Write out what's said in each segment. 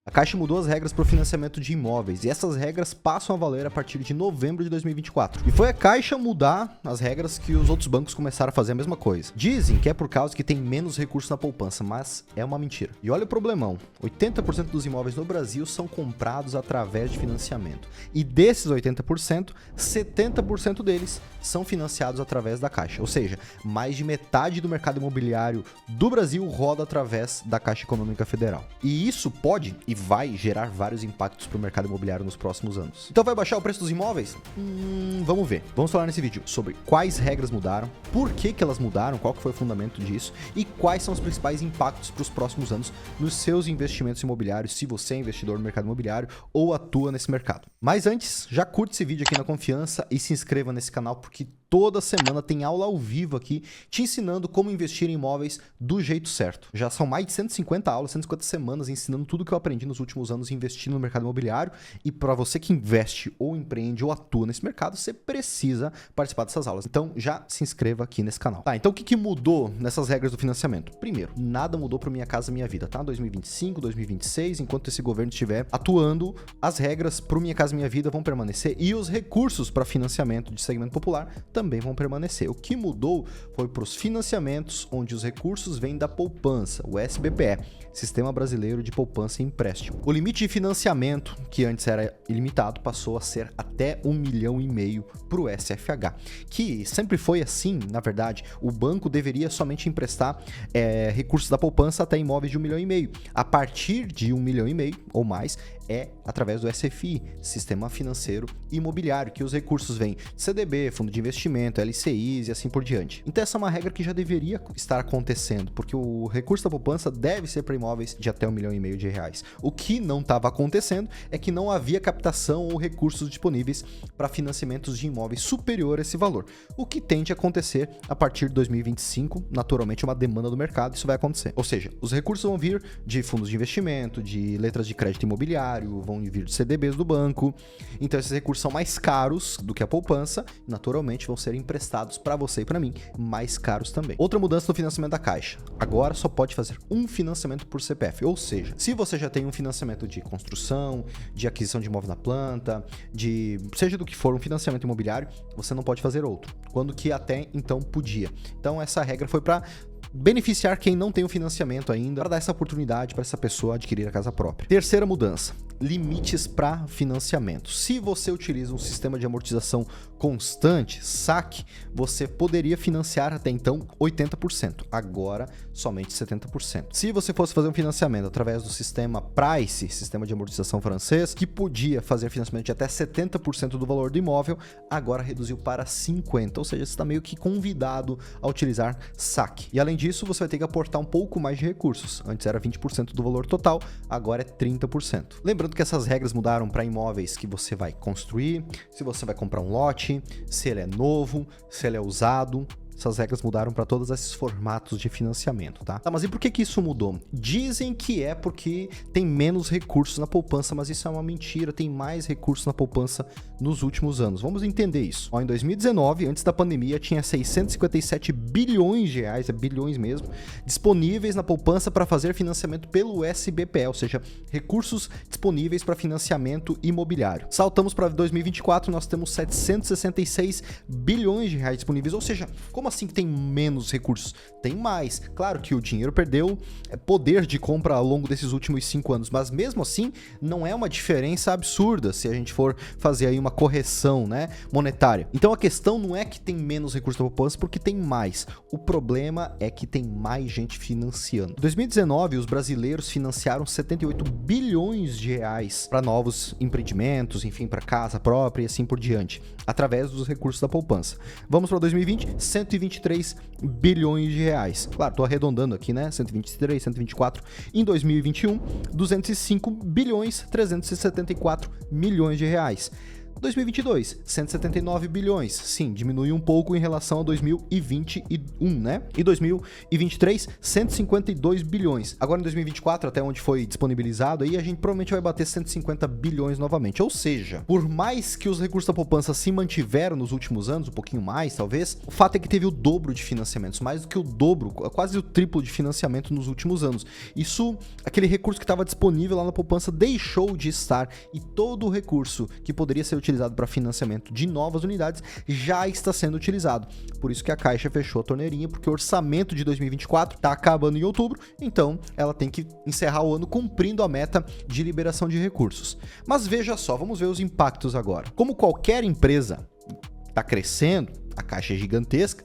A Caixa mudou as regras para o financiamento de imóveis e essas regras passam a valer a partir de novembro de 2024. E foi a Caixa mudar as regras que os outros bancos começaram a fazer a mesma coisa. Dizem que é por causa que tem menos recursos na poupança, mas é uma mentira. E olha o problemão, 80% dos imóveis no Brasil são comprados através de financiamento. E desses 80%, 70% deles são financiados através da Caixa. Ou seja, mais de metade do mercado imobiliário do Brasil roda através da Caixa Econômica Federal. E isso pode e vai gerar vários impactos para o mercado imobiliário nos próximos anos. Então vai baixar o preço dos imóveis? Vamos ver. Vamos falar nesse vídeo sobre quais regras mudaram, por que elas mudaram, qual que foi o fundamento disso e quais são os principais impactos para os próximos anos nos seus investimentos imobiliários, se você é investidor no mercado imobiliário ou atua nesse mercado. Mas antes, já curte esse vídeo aqui na Confiança e se inscreva nesse canal porque toda semana tem aula ao vivo aqui te ensinando como investir em imóveis do jeito certo. Já são mais de 150 aulas, 150 semanas ensinando tudo que eu aprendi nos últimos anos investindo no mercado imobiliário. E para você que investe ou empreende ou atua nesse mercado, você precisa participar dessas aulas. Então já se inscreva aqui nesse canal. Tá, então o que mudou nessas regras do financiamento? Primeiro, nada mudou para Minha Casa Minha Vida, tá? 2025, 2026, enquanto esse governo estiver atuando, as regras para Minha Casa Minha Vida vão permanecer e os recursos para financiamento de segmento popular também vão permanecer. O que mudou foi para os financiamentos onde os recursos vêm da poupança, o SBPE, Sistema Brasileiro de Poupança e Empréstimo. O limite de financiamento, que antes era ilimitado, passou a ser até 1,5 milhão para o SFH, que sempre foi assim, na verdade. O banco deveria somente emprestar recursos da poupança até imóveis de 1,5 milhão. A partir de 1,5 milhão ou mais, é através do SFI, Sistema Financeiro Imobiliário, que os recursos vêm de CDB, Fundo de Investimento, LCIs e assim por diante. Então essa é uma regra que já deveria estar acontecendo, porque o recurso da poupança deve ser para imóveis de até 1,5 milhão de reais. O que não estava acontecendo é que não havia captação ou recursos disponíveis para financiamentos de imóveis superior a esse valor. O que tende a acontecer a partir de 2025, naturalmente uma demanda do mercado, isso vai acontecer. Ou seja, os recursos vão vir de fundos de investimento, de letras de crédito imobiliário, vão vir de CDBs do banco. Então esses recursos são mais caros do que a poupança, naturalmente vão ser emprestados para você e para mim, mais caros também. Outra mudança no financiamento da Caixa. Agora só pode fazer um financiamento por CPF, ou seja, se você já tem um financiamento de construção, de aquisição de imóvel na planta, seja do que for um financiamento imobiliário, você não pode fazer outro, quando que até então podia. Então essa regra foi para beneficiar quem não tem o financiamento ainda, para dar essa oportunidade para essa pessoa adquirir a casa própria. Terceira mudança, limites para financiamento. Se você utiliza um sistema de amortização constante, saque, você poderia financiar até então 80%, agora somente 70%. Se você fosse fazer um financiamento através do sistema Price, sistema de amortização francês, que podia fazer financiamento de até 70% do valor do imóvel, agora reduziu para 50%, ou seja, você está meio que convidado a utilizar saque. E além disso, você vai ter que aportar um pouco mais de recursos. Antes era 20% do valor total, agora é 30%. Lembrando que essas regras mudaram para imóveis que você vai construir, se você vai comprar um lote, se ele é novo, se ele é usado. Essas regras mudaram para todos esses formatos de financiamento, tá? Mas e por que isso mudou? Dizem que é porque tem menos recursos na poupança, mas isso é uma mentira, tem mais recursos na poupança nos últimos anos. Vamos entender isso. Em 2019, antes da pandemia, tinha 657 bilhões de reais, é bilhões mesmo, disponíveis na poupança para fazer financiamento pelo SBPE, ou seja, recursos disponíveis para financiamento imobiliário. Saltamos para 2024, nós temos 766 bilhões de reais disponíveis, ou seja, como assim que tem menos recursos? Tem mais. Claro que o dinheiro perdeu poder de compra ao longo desses últimos 5 anos, mas mesmo assim não é uma diferença absurda se a gente for fazer aí uma correção, né, monetária. Então a questão não é que tem menos recursos na poupança porque tem mais. O problema é que tem mais gente financiando. Em 2019, os brasileiros financiaram 78 bilhões de reais para novos empreendimentos, enfim, para casa própria e assim por diante, através dos recursos da poupança. Vamos para 2020, 123 bilhões de reais. Claro, estou arredondando aqui, né? 123, 124. Em 2021, 205 bilhões 374 milhões de reais. 2022, 179 bilhões. Sim, diminui um pouco em relação a 2021, né? E 2023, 152 bilhões. Agora em 2024, até onde foi disponibilizado, aí a gente provavelmente vai bater 150 bilhões novamente. Ou seja, por mais que os recursos da poupança se mantiveram nos últimos anos, um pouquinho mais talvez, o fato é que teve o dobro de financiamentos, mais do que o dobro, quase o triplo de financiamento nos últimos anos. Isso, aquele recurso que estava disponível lá na poupança deixou de estar, e todo o recurso que poderia ser utilizado para financiamento de novas unidades já está sendo utilizado. Por isso que a Caixa fechou a torneirinha, porque o orçamento de 2024 está acabando em outubro, então ela tem que encerrar o ano cumprindo a meta de liberação de recursos. Mas veja só, vamos ver os impactos agora. Como qualquer empresa está crescendo, a Caixa é gigantesca,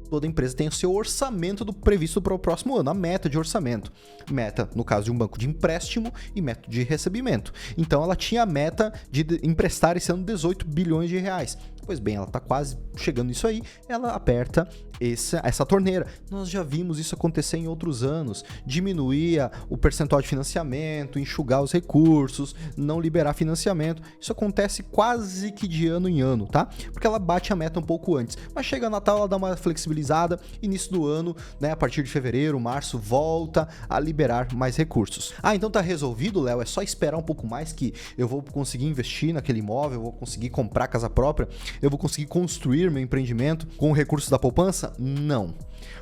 toda empresa tem o seu orçamento previsto para o próximo ano, a meta de orçamento. Meta, no caso de um banco de empréstimo, e meta de recebimento. Então ela tinha a meta de emprestar esse ano 18 bilhões de reais. Pois bem, ela está quase chegando nisso aí, ela aperta essa torneira. Nós já vimos isso acontecer em outros anos, diminuir o percentual de financiamento, enxugar os recursos, não liberar financiamento. Isso acontece quase que de ano em ano, tá? Porque ela bate a meta um pouco antes, mas chega Natal, ela dá uma flexibilizada, início do ano, né, a partir de fevereiro, março, volta a liberar mais recursos. Ah, então tá resolvido, Léo? É só esperar um pouco mais que eu vou conseguir investir naquele imóvel, eu vou conseguir comprar casa própria, eu vou conseguir construir meu empreendimento com recursos da poupança? Não.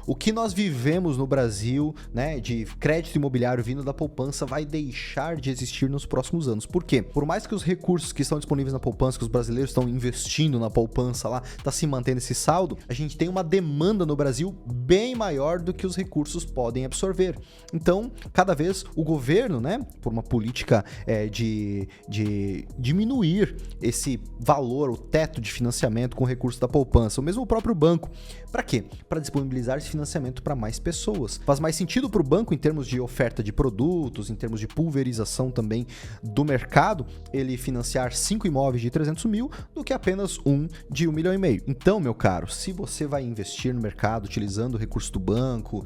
O que nós vivemos no Brasil, né, de crédito imobiliário vindo da poupança vai deixar de existir nos próximos anos. Por quê? Por mais que os recursos que estão disponíveis na poupança, que os brasileiros estão investindo na poupança lá, tá se mantendo esse saldo, a gente tem uma demanda no Brasil bem maior do que os recursos podem absorver. Então, cada vez o governo, né, por uma política de diminuir esse valor, o teto de financiamento com recursos da poupança, ou mesmo o próprio banco. Para quê? Para disponibilizar esse financiamento para mais pessoas. Faz mais sentido para o banco em termos de oferta de produtos, em termos de pulverização também do mercado, ele financiar 5 imóveis de 300 mil do que apenas um de 1,5 milhão. Então, meu caro, se você vai investir no mercado utilizando o recurso do banco,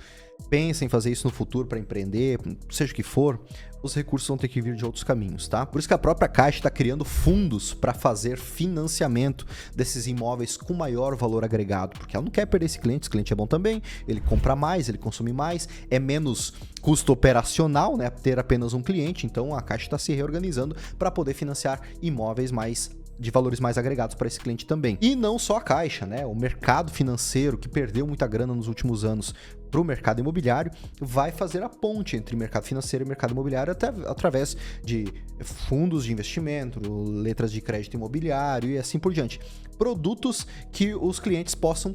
pensa em fazer isso no futuro para empreender, seja o que for, os recursos vão ter que vir de outros caminhos, tá? Por isso que a própria Caixa está criando fundos para fazer financiamento desses imóveis com maior valor agregado, porque ela não quer perder esse cliente é bom também, ele compra mais, ele consome mais, é menos custo operacional, né, ter apenas um cliente, então a Caixa está se reorganizando para poder financiar imóveis de valores mais agregados para esse cliente também. E não só a Caixa, né? O mercado financeiro, que perdeu muita grana nos últimos anos para o mercado imobiliário, vai fazer a ponte entre mercado financeiro e mercado imobiliário até através de fundos de investimento, letras de crédito imobiliário e assim por diante. Produtos que os clientes possam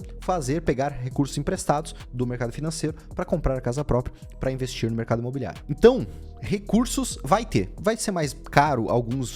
pegar recursos emprestados do mercado financeiro para comprar a casa própria, para investir no mercado imobiliário. Então, recursos vai ter. Vai ser mais caro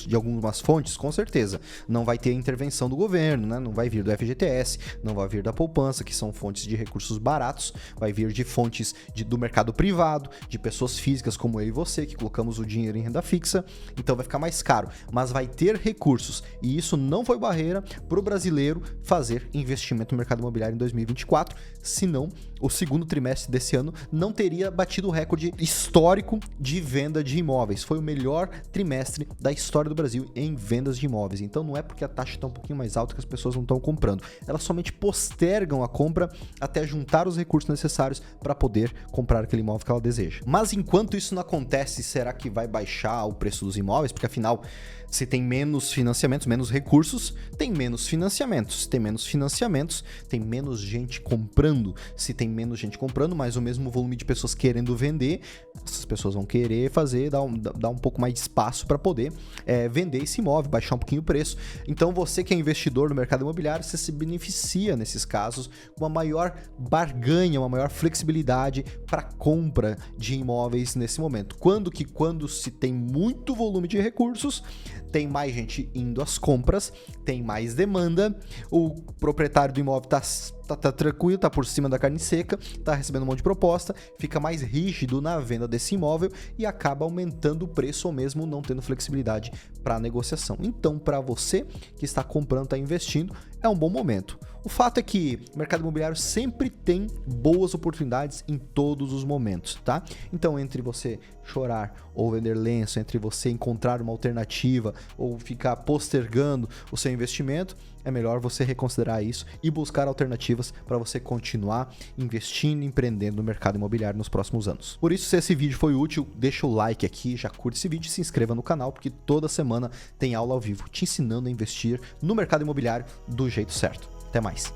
de algumas fontes, com certeza. Não vai ter intervenção do governo, né? Não vai vir do FGTS, não vai vir da poupança, que são fontes de recursos baratos, vai vir de fontes do mercado privado, de pessoas físicas como eu e você, que colocamos o dinheiro em renda fixa, então vai ficar mais caro, mas vai ter recursos, e isso não foi barreira para o brasileiro fazer investimento no mercado imobiliário em 2024, senão o segundo trimestre desse ano não teria batido o recorde histórico de venda de imóveis. Foi o melhor trimestre da história do Brasil em vendas de imóveis. Então não é porque a taxa está um pouquinho mais alta que as pessoas não estão comprando. Elas somente postergam a compra até juntar os recursos necessários para poder comprar aquele imóvel que ela deseja. Mas enquanto isso não acontece, será que vai baixar o preço dos imóveis? Porque afinal, se tem menos financiamentos, menos recursos, tem menos financiamentos. Se tem menos financiamentos, tem menos gente comprando. Se tem menos gente comprando, mas o mesmo volume de pessoas querendo vender, essas pessoas vão querer dar um pouco mais de espaço para poder vender esse imóvel, baixar um pouquinho o preço. Então você que é investidor no mercado imobiliário, você se beneficia nesses casos com uma maior barganha, uma maior flexibilidade para compra de imóveis nesse momento. Quando se tem muito volume de recursos, tem mais gente indo às compras, tem mais demanda, o proprietário do imóvel tá tranquilo, tá por cima da carne seca, tá recebendo um monte de proposta, fica mais rígido na venda desse imóvel e acaba aumentando o preço ou mesmo não tendo flexibilidade para negociação. Então, para você que está comprando, está investindo, é um bom momento. O fato é que o mercado imobiliário sempre tem boas oportunidades em todos os momentos, tá? Então, entre você chorar ou vender lenço, entre você encontrar uma alternativa ou ficar postergando o seu investimento, é melhor você reconsiderar isso e buscar alternativas para você continuar investindo e empreendendo no mercado imobiliário nos próximos anos. Por isso, se esse vídeo foi útil, deixa o like aqui, já curte esse vídeo e se inscreva no canal, porque toda semana tem aula ao vivo te ensinando a investir no mercado imobiliário do jeito certo. Até mais!